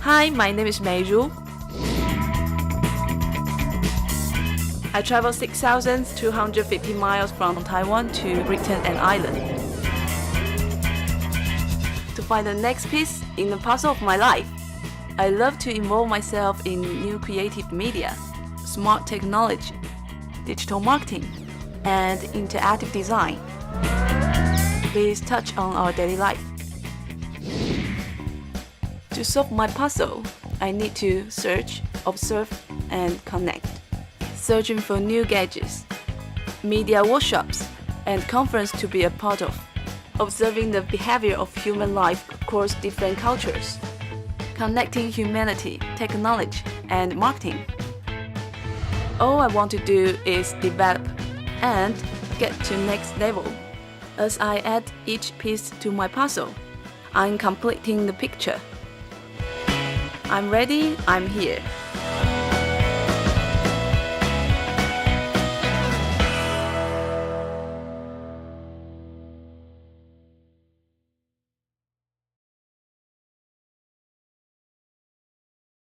Hi, my name is Meiju. I traveled 6,250 miles from Taiwan to Britain and Ireland to find the next piece in the puzzle of my life. I love to involve myself in new creative media, smart technology, digital marketing, and interactive design. Please touch on our daily life. To solve my puzzle, I need to search, observe, and connect. Searching for new gadgets, media workshops, and conference to be a part of. Observing the behavior of human life across different cultures. Connecting humanity, technology, and marketing. All I want to do is develop and get to next level. As I add each piece to my puzzle, I'm completing the picture. I'm ready, I'm here.